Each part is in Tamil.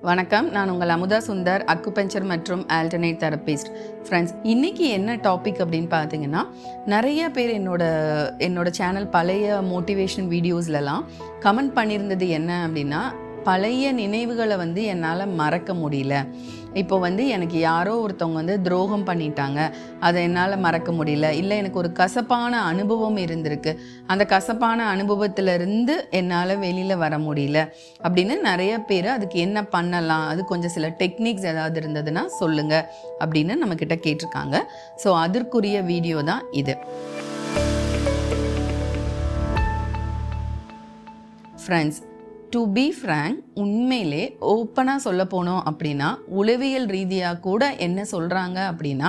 வணக்கம், நான் உங்கள் அமுதா சுந்தர், அக்குபஞ்சர் மற்றும் ஆல்டர்னேட் தெரபிஸ்ட். ஃப்ரெண்ட்ஸ், இன்றைக்கி என்ன டாபிக் அப்படின்னு பார்த்தீங்கன்னா, நிறைய பேர் என்னோட சேனல் பழைய மோட்டிவேஷன் வீடியோஸ்லலாம் கமெண்ட் பண்ணியிருந்தது என்ன அப்படின்னா, பழைய நினைவுகளை என்னால் மறக்க முடியல. இப்போ எனக்கு யாரோ ஒருத்தவங்க துரோகம் பண்ணிட்டாங்க, அதை என்னால் மறக்க முடியல. இல்லை, எனக்கு ஒரு கசப்பான அனுபவம் இருந்திருக்கு, அந்த கசப்பான அனுபவத்திலிருந்து என்னால் வெளியில் வர முடியல அப்படின்னு நிறைய பேர் அதுக்கு என்ன பண்ணலாம், அது கொஞ்சம் சில டெக்னிக்ஸ் ஏதாவது இருந்ததுன்னா சொல்லுங்கள் அப்படின்னு நம்மக்கிட்ட கேட்டிருக்காங்க. ஸோ அதற்குரிய வீடியோ தான் இது. ஃப்ரெண்ட்ஸ், டு பி ஃப்ராங்க், உண்மையிலே ஓப்பனாக சொல்ல போனோம் அப்படின்னா, உளவியல் ரீதியாக கூட என்ன சொல்கிறாங்க அப்படின்னா,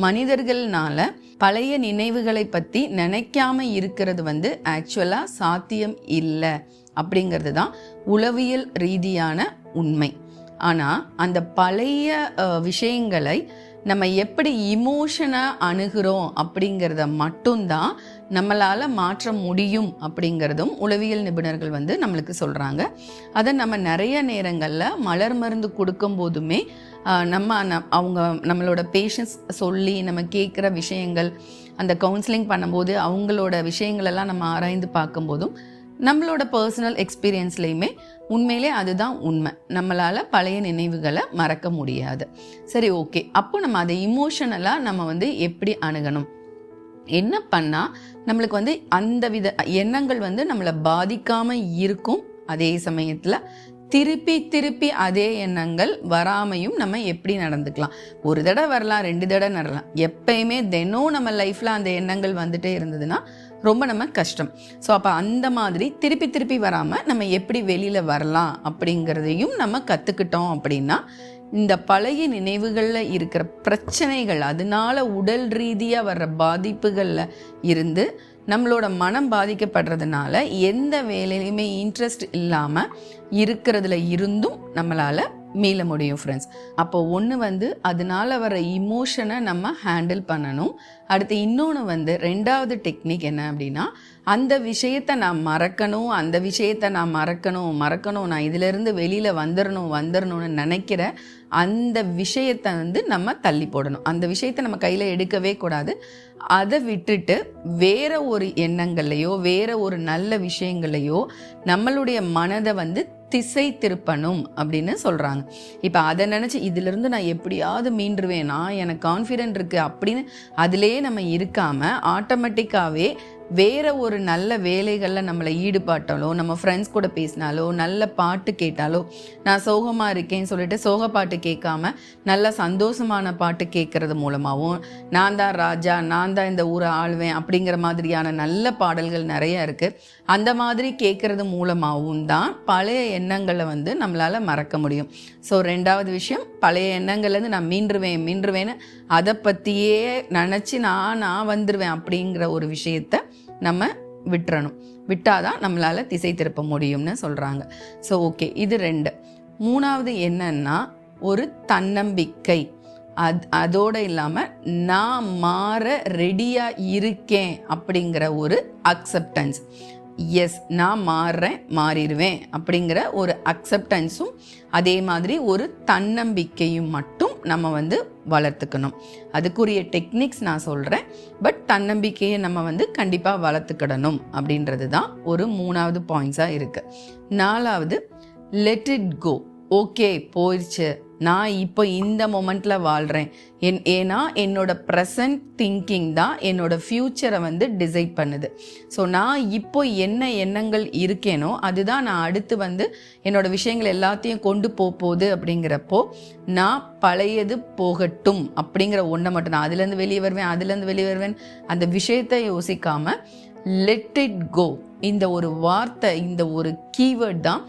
மனிதர்கள்னால பழைய நினைவுகளை பற்றி நினைக்காம இருக்கிறது ஆக்சுவலாக சாத்தியம் இல்லை அப்படிங்கிறது தான் உளவியல் ரீதியான உண்மை. ஆனால் அந்த பழைய விஷயங்களை நம்ம எப்படி இமோஷனாக அணுகிறோம் அப்படிங்கிறத மட்டும்தான் நம்மளால் மாற்ற முடியும் அப்படிங்கிறதும் உளவியல் நிபுணர்கள் நம்மளுக்கு சொல்கிறாங்க. அதை நம்ம நிறைய நேரங்களில் மலர் மருந்து கொடுக்கும் போதுமே அவங்க நம்மளோட பேஷன்ஸ் சொல்லி நம்ம கேட்குற விஷயங்கள், அந்த கவுன்சிலிங் பண்ணும்போது அவங்களோட விஷயங்களெல்லாம் நம்ம ஆராய்ந்து பார்க்கும்போதும் நம்மளோட பர்சனல் எக்ஸ்பீரியன்ஸ்லேயுமே உண்மையிலே அதுதான் உண்மை. நம்மளால் பழைய நினைவுகளை மறக்க முடியாது. சரி, ஓகே, அப்போ நம்ம அதை இமோஷனலாக நம்ம எப்படி அணுகணும், என்ன பண்ணால் நம்மளுக்கு அந்த வித எண்ணங்கள் நம்மளை பாதிக்காமல் இருக்கும், அதே சமயத்தில் திருப்பி திருப்பி அதே எண்ணங்கள் வராமையும் நம்ம எப்படி நடந்துக்கலாம். ஒரு தடவை வரலாம், 2 தடவை வரலாம், எப்பயுமே தினம் நம்ம லைஃப்பில் அந்த எண்ணங்கள் வந்துட்டே இருந்ததுன்னா ரொம்ப நம்ம கஷ்டம். ஸோ அப்போ அந்த மாதிரி திருப்பி திருப்பி வராமல் நம்ம எப்படி வெளியில் வரலாம் அப்படிங்கிறதையும் நம்ம கற்றுக்கிட்டோம் அப்படின்னா, இந்த பழைய நினைவுகளில் இருக்கிற பிரச்சனைகள், அதனால உடல் ரீதியாக வர்ற பாதிப்புகளில் இருந்து நம்மளோட மனம் பாதிக்கப்படுறதுனால எந்த வேலையிலையுமே இன்ட்ரெஸ்ட் இல்லாமல் இருக்கிறதுல இருந்தும் நம்மளால் மீள முடியும். ஃப்ரெண்ட்ஸ், அப்போ ஒன்று அதனால வர இமோஷனை நம்ம ஹேண்டில் பண்ணணும். அடுத்து இன்னொன்று ரெண்டாவது டெக்னிக் என்ன அப்படின்னா, அந்த விஷயத்தை நான் மறக்கணும், அந்த விஷயத்தை நான் மறக்கணும், நான் இதிலேருந்து வெளியில் வந்துடணும்னு நினைக்கிற அந்த விஷயத்தை நம்ம தள்ளி போடணும். அந்த விஷயத்தை நம்ம கையில் எடுக்கவே கூடாது. அதை விட்டுட்டு வேற ஒரு எண்ணங்கள்லையோ வேற ஒரு நல்ல விஷயங்களையோ நம்மளுடைய மனதை திசை திருப்பணும் அப்படின்னு சொல்கிறாங்க. இப்போ அதை நினச்சி இதிலிருந்து நான் எப்படியாவது மீண்டுருவேன், நான் எனக்கு கான்ஃபிடென்ட் இருக்குது அப்படின்னு அதிலே நம்ம இருக்காமல் ஆட்டோமேட்டிக்காகவே வேற ஒரு நல்ல வேலைகளில் நம்மளை ஈடுபாட்டாலோ, நம்ம ஃப்ரெண்ட்ஸ் கூட பேசினாலோ, நல்ல பாட்டு கேட்டாலோ, நான் சோகமாக இருக்கேன்னு சொல்லிட்டு சோக பாட்டு கேட்காம நல்ல சந்தோஷமான பாட்டு கேட்கறது மூலமாகவும், நான் தான் ராஜா, நான் தான் இந்த ஊரை ஆளுவேன் அப்படிங்கிற மாதிரியான நல்ல பாடல்கள் நிறைய இருக்குது, அந்த மாதிரி கேட்கறது மூலமாகவும் தான் பழைய எண்ணங்களை நம்மளால் மறக்க முடியும். ஸோ ரெண்டாவது விஷயம், பழைய எண்ணங்கள்லேருந்து நான் மீண்டுருவேன்னு அதை பற்றியே நினச்சி நான் வந்துடுவேன் அப்படிங்கிற ஒரு விஷயத்தை நம்ம விட்டுறணும். விட்டாதான் நம்மளால் திசை திருப்ப முடியும்னு சொல்கிறாங்க. ஸோ ஓகே, இது 2. மூணாவது என்னன்னா, ஒரு தன்னம்பிக்கை. அதோடு இல்லாமல் நான் மாற ரெடியாக இருக்கேன் அப்படிங்கிற ஒரு அக்செப்டன்ஸ். எஸ், நான் மாறிடுவேன் அப்படிங்கிற ஒரு அக்செப்டன்ஸும் அதே மாதிரி ஒரு தன்னம்பிக்கையும் மட்டும் நம்ம வளர்த்துக்கணும். அதுக்குரிய டெக்னிக்ஸ் நான் சொல்கிறேன், பட் தன்னம்பிக்கையை நம்ம கண்டிப்பாக வளர்த்துக்கிடணும் அப்படின்றது தான் ஒரு 3வது பாயிண்ட்ஸாக இருக்குது. 4வது, லெட் இட் கோ. ஓகே, போயிடுச்சு, நான் இப்போ இந்த மொமெண்ட்டில் வாழ்கிறேன். ஏன்னா என்னோட ப்ரெசன்ட் திங்கிங் தான் என்னோட ஃப்யூச்சரை டிசைட் பண்ணுது. ஸோ நான் இப்போ என்ன எண்ணங்கள் இருக்கேனோ அதுதான் நான் அடுத்து என்னோட விஷயங்கள் எல்லாத்தையும் கொண்டு போகுது. அப்படிங்கிறப்போ நான் பழையது போகட்டும் அப்படிங்கிற ஒன்றை மட்டும் நான் அதுலேருந்து வெளியே வருவேன் அந்த விஷயத்தை யோசிக்காமல் லெட் இட் கோ, இந்த ஒரு வார்த்தை, இந்த ஒரு கீவேர்ட் தான்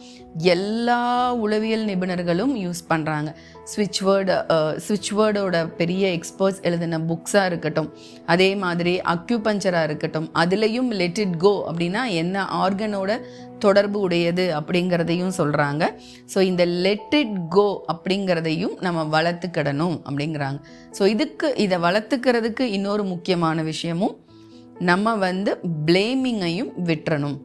எல்லா உளவியல் நிபுணர்களும் யூஸ் பண்ணுறாங்க. ஸ்விட்ச் வேர்டோட பெரிய எக்ஸ்பர்ட்ஸ் எழுதின புக்ஸாக இருக்கட்டும், அதே மாதிரி அக்யூபஞ்சராக இருக்கட்டும், அதுலேயும் லெட் இட் கோ அப்படின்னா என்ன ஆர்கனோட தொடர்பு உடையது அப்படிங்கிறதையும் சொல்கிறாங்க. ஸோ இந்த லெட் இட் கோ அப்படிங்கிறதையும் நம்ம வளர்த்துக்கிடணும் அப்படிங்கிறாங்க. ஸோ இதை வளர்த்துக்கிறதுக்கு இன்னொரு முக்கியமான விஷயமும், நம்ம பிளேமிங்கையும் விட்டுறணும்.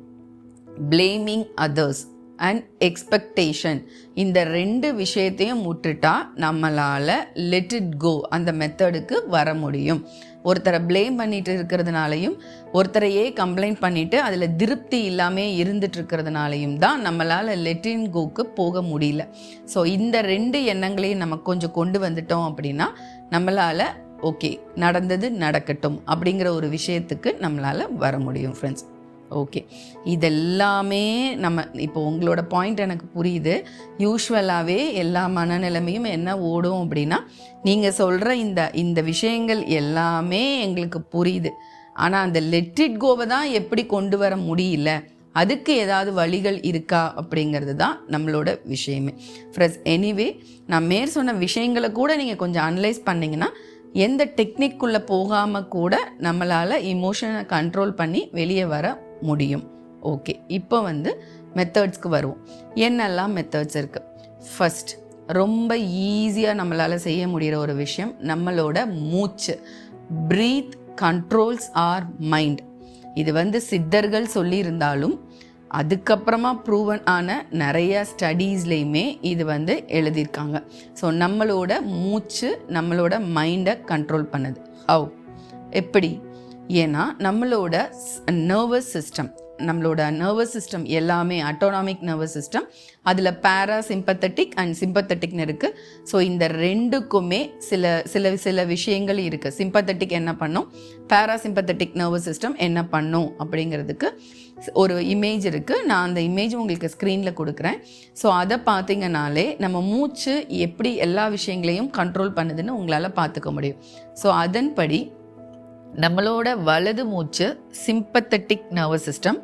பிளேமிங் அதர்ஸ், அண்ட் எக்ஸ்பெக்டேஷன், இந்த 2 விஷயத்தையும் விட்டுட்டா நம்மளால் லெட் இட் கோ அந்த மெத்தடுக்கு வர முடியும். ஒருத்தரை ப்ளேம் பண்ணிட்டு இருக்கிறதுனாலையும் ஒருத்தரையே கம்ப்ளைண்ட் பண்ணிட்டு அதில் திருப்தி இல்லாமல் இருந்துட்டு இருக்கிறதுனாலையும் தான் நம்மளால் லெட் இன் கோக்கு போக முடியல. ஸோ இந்த 2 எண்ணங்களையும் நம்ம கொஞ்சம் கொண்டு வந்துட்டோம் அப்படின்னா நம்மளால் ஓகே நடந்தது நடக்கட்டும் அப்படிங்கிற ஒரு விஷயத்துக்கு நம்மளால் வர முடியும் ஃப்ரெண்ட்ஸ். ஓகே, இதெல்லாமே நம்ம இப்போ உங்களோட பாயிண்ட் எனக்கு புரியுது. யூஸ்வலாகவே எல்லா மனநிலைமையும் என்ன ஓடும் அப்படின்னா, நீங்கள் சொல்கிற இந்த விஷயங்கள் எல்லாமே எங்களுக்கு புரியுது, ஆனால் அந்த லெட் இட் கோவை தான் எப்படி கொண்டு வர முடியல, அதுக்கு ஏதாவது வழிகள் இருக்கா அப்படிங்கிறது தான் நம்மளோட விஷயமே ஃப்ரெண்ட்ஸ். எனிவே நான் சொன்ன விஷயங்களை கூட நீங்கள் கொஞ்சம் அனலைஸ் பண்ணிங்கன்னா எந்த டெக்னிக்குள்ளே போகாமல் கூட நம்மளால் இமோஷனை கண்ட்ரோல் பண்ணி வெளியே வர முடியும். ஓகே, இப்போ மெத்தட்ஸ்க்கு வருவோம். என்னெல்லாம் மெத்தட்ஸ் இருக்குது? ஃபர்ஸ்ட், ரொம்ப ஈஸியாக நம்மளால் செய்ய முடிகிற ஒரு விஷயம் நம்மளோட மூச்சு. Breath controls are mind. இது சித்தர்கள் சொல்லியிருந்தாலும் அதுக்கப்புறமா ப்ரூவன் ஆன நிறைய ஸ்டடீஸ்லேயுமே இது எழுதியிருக்காங்க. ஸோ நம்மளோட மூச்சு நம்மளோட மைண்டை கண்ட்ரோல் பண்ணுது. எப்படி? ஏன்னா நம்மளோட நர்வஸ் சிஸ்டம் எல்லாமே அட்டானமிக் நர்வஸ் சிஸ்டம், அதில் பேராசிம்பத்தட்டிக் அண்ட் சிம்பத்தட்டிக்னு இருக்குது. ஸோ இந்த 2க்குமே சில விஷயங்கள் இருக்குது. சிம்பத்தட்டிக் என்ன பண்ணும், பேராசிம்பத்தட்டிக் நர்வஸ் சிஸ்டம் என்ன பண்ணும் அப்படிங்கிறதுக்கு ஒரு இமேஜ் இருக்குது. நான் அந்த இமேஜ் உங்களுக்கு ஸ்க்ரீனில் கொடுக்குறேன். ஸோ அதை பார்த்தீங்கன்னாலே நம்ம மூச்சு எப்படி எல்லா விஷயங்களையும் கண்ட்ரோல் பண்ணுதுன்னு உங்களால் பார்த்துக்க முடியும். ஸோ அதன்படி நம்மளோட வலது மூச்சு சிம்பத்தட்டிக் நர்வஸ் சிஸ்டம்,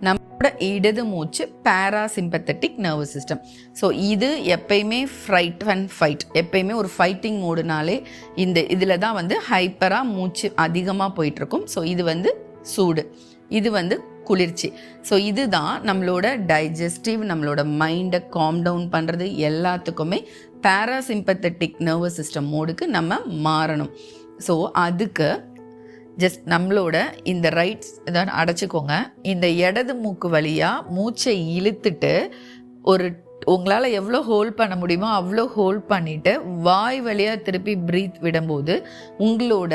நம்மளோட இடது மூச்சு பேராசிம்பத்தட்டிக் நர்வஸ் சிஸ்டம். ஸோ இது எப்பயுமே ஃப்ரைட் அண்ட் ஃபைட், எப்பயுமே ஒரு ஃபைட்டிங் மோடுனாலே இதில் தான் ஹைப்பராக மூச்சு அதிகமாக போயிட்டுருக்கும். ஸோ இது சூடு, இது குளிர்ச்சி. ஸோ இதுதான் நம்மளோட டைஜஸ்டிவ், நம்மளோட மைண்டை காம் டவுன் பண்ணுறது எல்லாத்துக்குமே பேராசிம்பத்தட்டிக் நர்வஸ் சிஸ்டம் மோடுக்கு நம்ம மாறணும். ஸோ அதுக்கு ஜஸ்ட் நம்மளோட இந்த ரைட்ஸ் தான் அடைச்சிக்கோங்க. இந்த இடது மூக்கு வழியாக மூச்சை இழுத்துட்டு உங்களால் எவ்வளோ ஹோல்ட் பண்ண முடியுமோ அவ்வளோ ஹோல்ட் பண்ணிவிட்டு வாய் வழியாக திருப்பி ப்ரீத் விடும்போது உங்களோட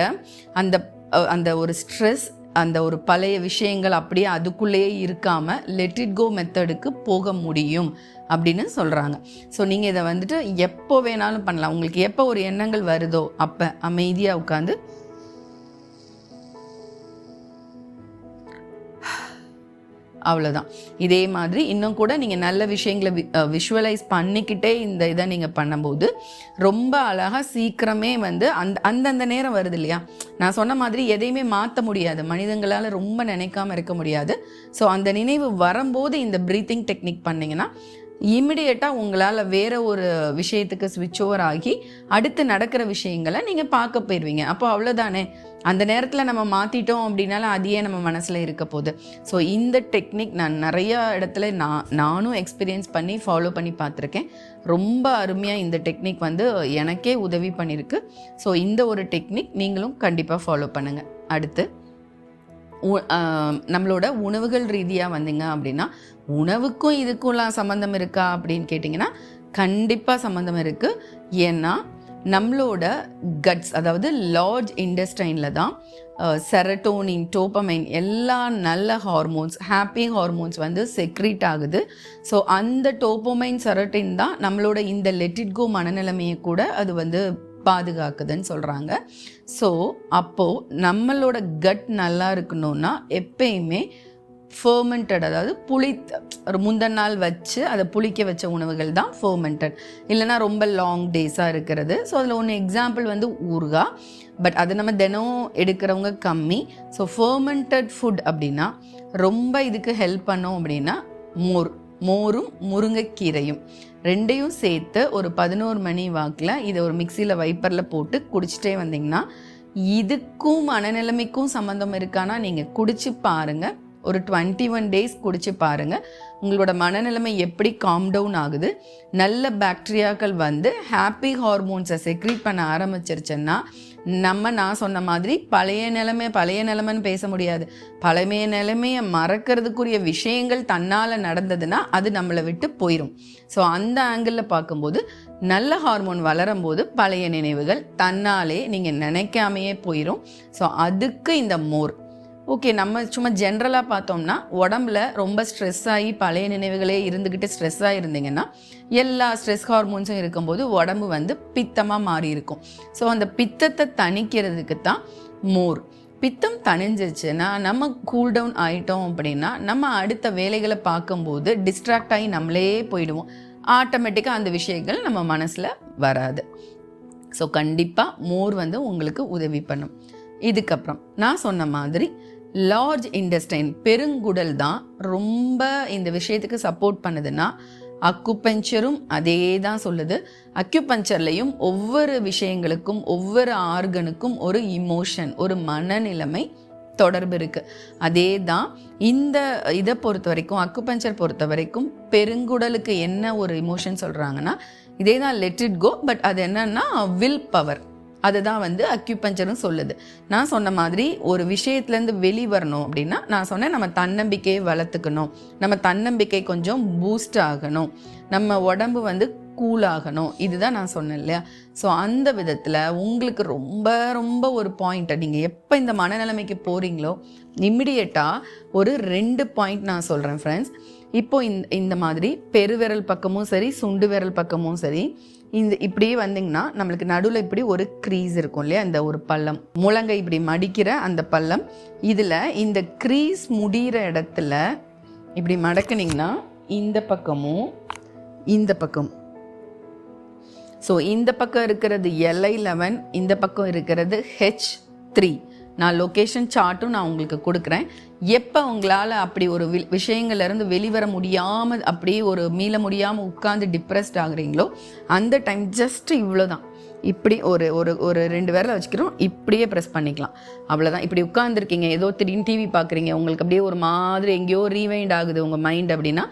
அந்த ஒரு ஸ்ட்ரெஸ், அந்த ஒரு பழைய விஷயங்கள் அப்படியே அதுக்குள்ளேயே இருக்காமல் லெட் இட் கோ மெத்தடுக்கு போக முடியும் அப்படின்னு சொல்கிறாங்க. ஸோ நீங்கள் இதை எப்போ வேணாலும் பண்ணலாம். உங்களுக்கு எப்போ ஒரு எண்ணங்கள் வருதோ அப்போ அமைதியாக உட்காந்து அவ்வளோதான். இதே மாதிரி இன்னும் கூட நீங்கள் நல்ல விஷயங்களை விஷுவலைஸ் பண்ணிக்கிட்டே இந்த இதை நீங்கள் பண்ணும்போது ரொம்ப அழகாக சீக்கிரமே அந்தந்த நேரம் வருது இல்லையா. நான் சொன்ன மாதிரி எதையுமே மாற்ற முடியாது, மனிதங்களால் ரொம்ப நினைக்காமல் இருக்க முடியாது. ஸோ அந்த நினைவு வரும்போது இந்த ப்ரீத்திங் டெக்னிக் பண்ணிங்கன்னா இமிடியேட்டாக உங்களால் வேறு ஒரு விஷயத்துக்கு ஸ்விட்ச் ஓவர் ஆகி அடுத்து நடக்கிற விஷயங்களை நீங்கள் பார்க்க போயிடுவீங்க. அப்போ அவ்வளோதானே, அந்த நேரத்தில் நம்ம மாற்றிட்டோம் அப்படின்னால அதையே நம்ம மனசில் இருக்க போகுது. ஸோ இந்த டெக்னிக் நான் நிறையா இடத்துல நானும் எக்ஸ்பீரியன்ஸ் பண்ணி ஃபாலோ பண்ணி பார்த்துருக்கேன். ரொம்ப அருமையாக இந்த டெக்னிக் எனக்கே உதவி பண்ணியிருக்கு. ஸோ இந்த ஒரு டெக்னிக் நீங்களும் கண்டிப்பாக ஃபாலோ பண்ணுங்கள். அடுத்து நம்மளோட உணவுகள் ரீதியாக வந்தீங்க அப்படின்னா உணவுக்கும் இதுக்கும்லாம் சம்மந்தம் இருக்கா அப்படின்னு கேட்டிங்கன்னா கண்டிப்பாக சம்மந்தம் இருக்குது. ஏன்னா நம்மளோட கட்ஸ், அதாவது லார்ஜ் இன்டெஸ்டைனில் தான் செரட்டோனின், டோபமைன் எல்லா நல்ல ஹார்மோன்ஸ், ஹாப்பி ஹார்மோன்ஸ் செக்ரீட் ஆகுது. ஸோ அந்த டோபமைன், செரட்டின் தான் நம்மளோட இந்த லெட் இட் கோ மனநிலைமையை கூட அது பாதுகாக்குதுன்னு சொல்கிறாங்க. ஸோ அப்போது நம்மளோட கட் நல்லா இருக்கணும்னா எப்பயுமே ஃபர்மெண்டட், அதாவது ஒரு முந்தின நாள் வச்சு அதை புளிக்க வச்ச உணவுகள் தான் ஃபர்மெண்டட், இல்லைனா ரொம்ப லாங் டேஸாக இருக்கிறது. ஸோ அதில் ஒன்று எக்ஸாம்பிள் ஊறுகாய், பட் அது நம்ம தினம் எடுக்கிறவங்க கம்மி. ஸோ ஃபர்மெண்டட் ஃபுட் அப்படின்னா ரொம்ப இதுக்கு ஹெல்ப் பண்ணோம் அப்படின்னா மோரும் முருங்கைக்கீரையும் ரெண்டையும் சேர்த்து ஒரு 11 மணி வாக்கில் இதை ஒரு மிக்சியில் வைப்பரில் போட்டு குடிச்சிட்டே வந்தீங்கன்னா இதுக்கும் மனநிலைமைக்கும் சம்மந்தம் இருக்கானா நீங்கள் குடிச்சு பாருங்கள். ஒரு 21 days குடிச்சு பாருங்கள். உங்களோட மனநிலைமை எப்படி காம் டவுன் ஆகுது, நல்ல பாக்டீரியாக்கள் வந்து ஹாப்பி ஹார்மோன்ஸை செக்ரீட் பண்ண ஆரம்பிச்சிருச்சுன்னா நான் சொன்ன மாதிரி பழைய நிலைமைன்னு பேச முடியாது. பழைய நிலைமையை மறக்கிறதுக்குரிய விஷயங்கள் தன்னால் நடந்ததுன்னா அது நம்மளை விட்டு போயிடும். ஸோ அந்த ஆங்கிளில் பார்க்கும்போது நல்ல ஹார்மோன் வளரும் போது பழைய நினைவுகள் தன்னாலே நீங்கள் நினைக்காமையே போயிடும். ஸோ அதுக்கு இந்த மோர் ஓகே. நம்ம சும்மா ஜென்ரலாக பார்த்தோம்னா உடம்புல ரொம்ப ஸ்ட்ரெஸ் ஆகி பழைய நினைவுகளே இருந்துக்கிட்டு ஸ்ட்ரெஸ்ஸாக இருந்தீங்கன்னா எல்லா ஸ்ட்ரெஸ் ஹார்மோன்ஸும் இருக்கும்போது உடம்பு வந்து பித்தமாக மாறி இருக்கும். ஸோ அந்த பித்தத்தை தணிக்கிறதுக்கு தான் மோர். பித்தம் தணிஞ்சிருச்சுன்னா நம்ம கூல் டவுன் ஆகிட்டோம் அப்படின்னா நம்ம அடுத்த வேலைகளை பார்க்கும்போது டிஸ்ட்ராக்ட் ஆகி நம்மளே போயிடுவோம். ஆட்டோமேட்டிக்காக அந்த விஷயங்கள் நம்ம மனசில் வராது. ஸோ கண்டிப்பாக மோர் வந்து உங்களுக்கு உதவி பண்ணும். இதுக்கப்புறம் நான் சொன்ன மாதிரி லார்ஜ் இன்டெஸ்டைன் பெருங்குடல் தான் ரொம்ப இந்த விஷயத்துக்கு சப்போர்ட் பண்ணுதுன்னா அக்குபஞ்சரும் அதே தான் சொல்லுது. அக்யூபஞ்சர்லையும் ஒவ்வொரு விஷயங்களுக்கும் ஒவ்வொரு ஆர்கனுக்கும் ஒரு இமோஷன், ஒரு மனநிலைமை தொடர்பு இருக்குது. அதே தான் இந்த இதை பொறுத்த வரைக்கும், அக்குபஞ்சர் பொறுத்த வரைக்கும் பெருங்குடலுக்கு என்ன ஒரு இமோஷன் சொல்கிறாங்கன்னா இதே தான் லெட் இட் கோ. பட் அது என்னன்னா வில் பவர். அதுதான் வந்து அக்யூபஞ்சரும் சொல்லுது. நான் சொன்ன மாதிரி ஒரு விஷயத்துலேருந்து வெளிவரணும் அப்படின்னா நான் சொன்னேன் நம்ம தன்னம்பிக்கையை வளர்த்துக்கணும், நம்ம தன்னம்பிக்கை கொஞ்சம் பூஸ்ட் ஆகணும், நம்ம உடம்பு வந்து கூல் ஆகணும். இதுதான் நான் சொன்னேன் இல்லையா? ஸோ அந்த விதத்தில் உங்களுக்கு ரொம்ப ரொம்ப ஒரு பாயிண்ட்டை நீங்கள் எப்போ இந்த மனநிலைமைக்கு போகிறீங்களோ இம்மிடியேட்டாக ஒரு 2 பாயிண்ட் நான் சொல்கிறேன் ஃப்ரெண்ட்ஸ். இப்போ இந்த மாதிரி பெருவிரல் பக்கமும் சரி சுண்டு விரல் பக்கமும் சரி இப்படியே வந்தீங்கன்னா நம்மளுக்கு நடுவில் இப்படி ஒரு க்ரீஸ் இருக்கும் இல்லையா? இந்த ஒரு பள்ளம், முழங்கை இப்படி மடிக்கிற அந்த பள்ளம், இதில் இந்த க்ரீஸ் முடிகிற இடத்துல இப்படி மடக்குனிங்கன்னா இந்த பக்கமும் இந்த பக்கம். ஸோ இந்த பக்கம் இருக்கிறது LI11, இந்த பக்கம் இருக்கிறது H3. நான் லொக்கேஷன் சார்ட்டும் நான் உங்களுக்கு கொடுக்குறேன். எப்போ உங்களால் அப்படி ஒரு விஷயங்கள்லேருந்து வெளிவர முடியாமல் அப்படியே ஒரு மீள முடியாமல் உட்காந்து டிப்ரெஸ்ட் ஆகுறீங்களோ அந்த டைம் ஜஸ்ட் இவ்வளோ தான். இப்படி ஒரு ஒரு ஒரு 2 விரலை வச்சுக்கிறோம், இப்படியே ப்ரெஸ் பண்ணிக்கலாம். அவ்வளோதான். இப்படி உட்காந்துருக்கீங்க, ஏதோ திடீர்னு டிவி பார்க்குறீங்க, உங்களுக்கு அப்படியே ஒரு மாதிரி எங்கேயோ ரீவைண்ட் ஆகுது உங்கள் மைண்ட் அப்படின்னா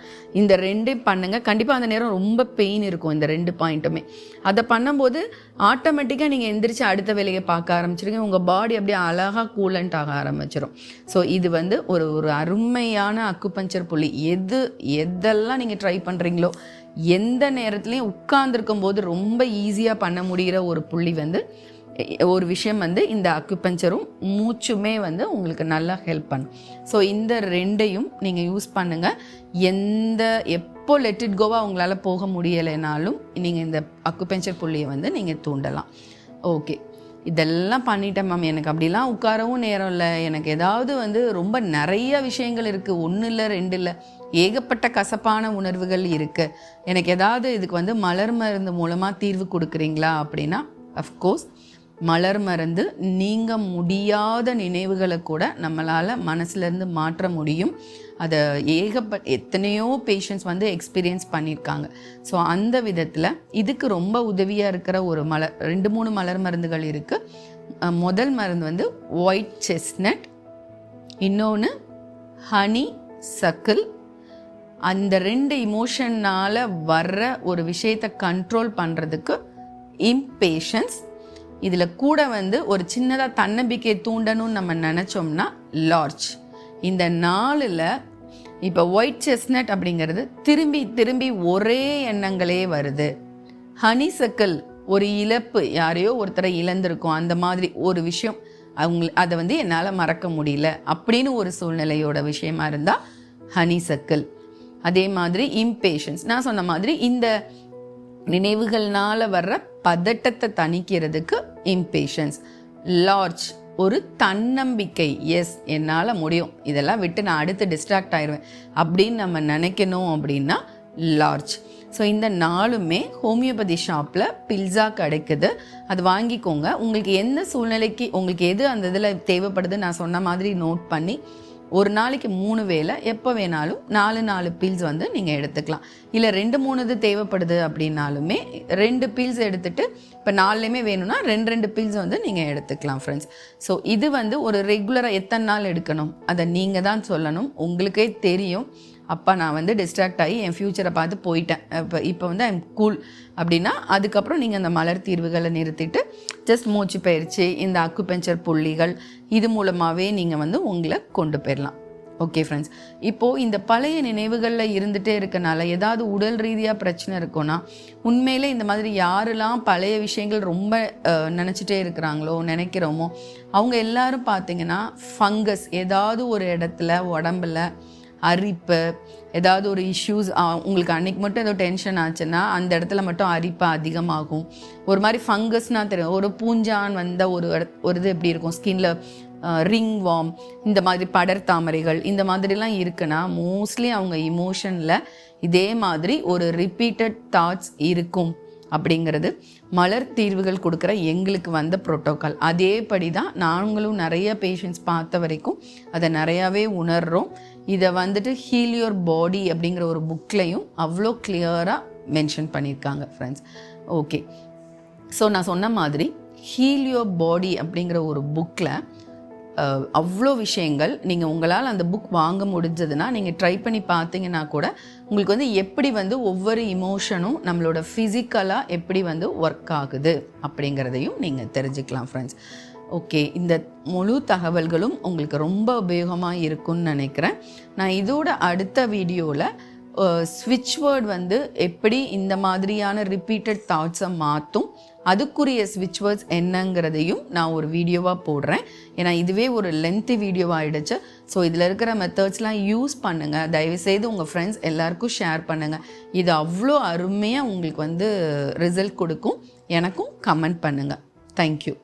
இந்த 2 பண்ணுங்கள். கண்டிப்பாக அந்த நேரம் ரொம்ப பெயின் இருக்கும் இந்த 2 பாயிண்ட்டுமே. அதை பண்ணும்போது ஆட்டோமேட்டிக்காக நீங்கள் எந்திரிச்சு அடுத்த வேலையை பார்க்க ஆரம்பிச்சிருங்க. உங்கள் பாடி அப்படியே அழகாக கூலண்ட் ஆக ஆரம்பிச்சிடும். ஸோ இது வந்து ஒரு ஒரு அருமையான அக்குபஞ்சர் புள்ளி. எதெல்லாம் நீங்கள் ட்ரை பண்ணுறீங்களோ எந்த நேரத்துலையும் உட்கார்ந்துருக்கும் போது ரொம்ப ஈஸியாக பண்ண முடிகிற ஒரு புள்ளி வந்து ஒரு விஷயம் வந்து இந்த அக்குபஞ்சரும் மூச்சுமே வந்து உங்களுக்கு நல்லா ஹெல்ப் பண்ணும். ஸோ இந்த 2ஐயும் நீங்கள் யூஸ் பண்ணுங்கள். எப்போ லெட் இட் கோவா உங்களால் போக முடியலைனாலும் நீங்கள் இந்த அக்குபஞ்சர் புள்ளியை வந்து நீங்கள் தூண்டலாம். ஓகே, இதெல்லாம் பண்ணிட்டேன் மேம், எனக்கு அப்படிலாம் உட்காரவும் நேரம் இல்லை, எனக்கு ஏதாவது வந்து ரொம்ப நிறைய விஷயங்கள் இருக்குது, 1 இல்லை 2 இல்லை, ஏகப்பட்ட கசப்பான உணர்வுகள் இருக்குது, எனக்கு ஏதாவது இதுக்கு வந்து மலர் மருந்து மூலமாக தீர்வு கொடுக்குறீங்களா அப்படின்னா அஃப்கோர்ஸ் மலர் மருந்து நீங்க முடியாத நினைவுகளை கூட நம்மளால் மனசுலேருந்து மாற்ற முடியும். அதை எத்தனையோ பேஷண்ட்ஸ் வந்து எக்ஸ்பீரியன்ஸ் பண்ணியிருக்காங்க. ஸோ அந்த விதத்தில் இதுக்கு ரொம்ப உதவியாக இருக்கிற ஒரு 2-3 மலர் மருந்துகள் இருக்குது. முதல் மருந்து வந்து ஒயிட் செஸ்னட், இன்னொன்று ஹனி சக்கிள். அந்த 2 இமோஷனால் வர்ற ஒரு விஷயத்தை கண்ட்ரோல் பண்ணுறதுக்கு இம்பேஷன்ஸ். இதில் கூட வந்து ஒரு சின்னதாக தன்னம்பிக்கை தூண்டணும்னு நம்ம நினச்சோம்னா லார்ஜ். இந்த 4ல் இப்போ ஒயிட் செஸ்னட் அப்படிங்கிறது திரும்பி திரும்பி ஒரே எண்ணங்களே வருது. ஹனி சக்கிள் ஒரு இழப்பு, யாரையோ ஒருத்தரை இழந்திருக்கும், அந்த மாதிரி ஒரு விஷயம் அதை வந்து என்னால் மறக்க முடியல அப்படின்னு ஒரு சூழ்நிலையோட விஷயமா இருந்தால் ஹனி சக்கிள். அதே மாதிரி இம்பேஷன்ஸ், நான் சொன்ன மாதிரி இந்த நினைவுகள்னால வர்ற பதட்டத்தை தணிக்கிறதுக்கு இம்பேஷன்ஸ். லார்ஜ் ஒரு தன்னம்பிக்கை, எஸ் என்னால் முடியும், இதெல்லாம் விட்டு நான் அடுத்து டிஸ்ட்ராக்ட் ஆயிடுவேன் அப்படின்னு நம்ம நினைக்கணும் அப்படின்னா லார்ஜ். ஸோ இந்த 4மே ஹோமியோபதி ஷாப்பில் பில்ஸா கிடைக்குது, அது வாங்கிக்கோங்க. உங்களுக்கு எந்த சூழ்நிலைக்கு உங்களுக்கு எது அந்த இதில் தேவைப்படுது நான் சொன்ன மாதிரி நோட் பண்ணி ஒரு நாளைக்கு 3 வேளை எப்போ வேணாலும் 4 பீல்ஸ் வந்து நீங்கள் எடுத்துக்கலாம். இல்லை 2-3 இது தேவைப்படுது அப்படின்னாலுமே 2 பீல்ஸ் எடுத்துகிட்டு இப்போ 4லையுமே வேணும்னா 2 பீல்ஸ் வந்து நீங்கள் எடுத்துக்கலாம் ஃப்ரெண்ட்ஸ். ஸோ இது வந்து ஒரு ரெகுலராக எத்தனை நாள் எடுக்கணும் அதை நீங்கள் தான் சொல்லணும். உங்களுக்கே தெரியும், அப்பா நான் வந்து டிஸ்ட்ராக்ட் ஆகி என் ஃப்யூச்சரை பார்த்து போயிட்டேன், இப்போ வந்து ஐம் கூல் அப்படின்னா அதுக்கப்புறம் நீங்கள் அந்த மலர் தீர்வுகளை நிறுத்திட்டு ஜஸ்ட் மூச்சு பயிற்சி, இந்த அக்குபஞ்சர் புள்ளிகள் இது மூலமாகவே நீங்கள் வந்து உங்களை கொண்டு போயிடலாம். ஓகே ஃப்ரெண்ட்ஸ், இப்போது இந்த பழைய நினைவுகளில் இருந்துகிட்டே இருக்கனால ஏதாவது உடல் ரீதியாக பிரச்சனை இருக்குன்னா, உண்மையிலே இந்த மாதிரி யாரெல்லாம் பழைய விஷயங்கள் ரொம்ப நினச்சிட்டே இருக்கிறாங்களோ நினைக்கிறோமோ அவங்க எல்லாரும் பார்த்திங்கன்னா ஃபங்கஸ் ஏதாவது ஒரு இடத்துல உடம்புல அரிப்பு, ஏதாவது ஒரு இஷ்யூஸ் உங்களுக்கு அன்றைக்கி மட்டும் ஏதோ டென்ஷன் ஆச்சுன்னா அந்த இடத்துல மட்டும் அரிப்பு அதிகமாகும். ஒரு மாதிரி ஃபங்கஸ்னால் தெரியும், ஒரு பூஞ்சான் வந்த ஒரு இது எப்படி இருக்கும் ஸ்கின்ல, ரிங் வார்ம், இந்த மாதிரி படர் தாமரைகள் இந்த மாதிரிலாம் இருக்குன்னா மோஸ்ட்லி அவங்க இமோஷனில் இதே மாதிரி ஒரு ரிப்பீட்டட் தாட்ஸ் இருக்கும் அப்படிங்கிறது மலர் தீர்வுகள் கொடுக்குற எங்களுக்கு வந்த ப்ரோட்டோக்கால். அதேபடி தான் நாங்களும் நிறைய பேஷண்ட்ஸ் பார்த்த வரைக்கும் அதை நிறையாவே உணர்கிறோம். இதை வந்துட்டு ஹீல் யுவர் பாடி அப்படிங்கிற ஒரு புக்லையும் அவ்வளோ கிளியராக மென்ஷன் பண்ணியிருக்காங்க ஃப்ரெண்ட்ஸ். ஓகே, ஸோ நான் சொன்ன மாதிரி ஹீல் யுவர் பாடி அப்படிங்கிற ஒரு புக்கில் அவ்வளோ விஷயங்கள் நீங்கள் உங்களால் அந்த புக் வாங்க முடிஞ்சதுன்னா நீங்கள் ட்ரை பண்ணி பார்த்தீங்கன்னா கூட உங்களுக்கு வந்து எப்படி வந்து ஒவ்வொரு இமோஷனும் நம்மளோட ஃபிசிக்கலாக எப்படி வந்து ஒர்க் ஆகுது அப்படிங்கிறதையும் நீங்கள் தெரிஞ்சுக்கலாம் ஃப்ரெண்ட்ஸ். ஓகே, இந்த முழு தகவல்களும் உங்களுக்கு ரொம்ப உபயோகமாக இருக்கும்னு நினைக்கிறேன். நான் இதோட அடுத்த வீடியோவில் ஸ்விட்ச் வேர்ட் வந்து எப்படி இந்த மாதிரியான ரிப்பீட்டட் தாட்ஸை மாற்றும், அதுக்குரிய ஸ்விட்ச் வேர்ட்ஸ் என்னங்கிறதையும் நான் ஒரு வீடியோவாக போடுறேன். ஏன்னா இதுவே ஒரு லென்த்தி வீடியோவாக ஆகிடுச்சு. ஸோ இதில் இருக்கிற மெத்தட்ஸ்லாம் யூஸ் பண்ணுங்கள், தயவுசெய்து உங்கள் ஃப்ரெண்ட்ஸ் எல்லாருக்கும் ஷேர் பண்ணுங்கள். இது அவ்வளோ அருமையாக உங்களுக்கு வந்து ரிசல்ட் கொடுக்கும். எனக்கும் கமெண்ட் பண்ணுங்கள். தேங்க்யூ.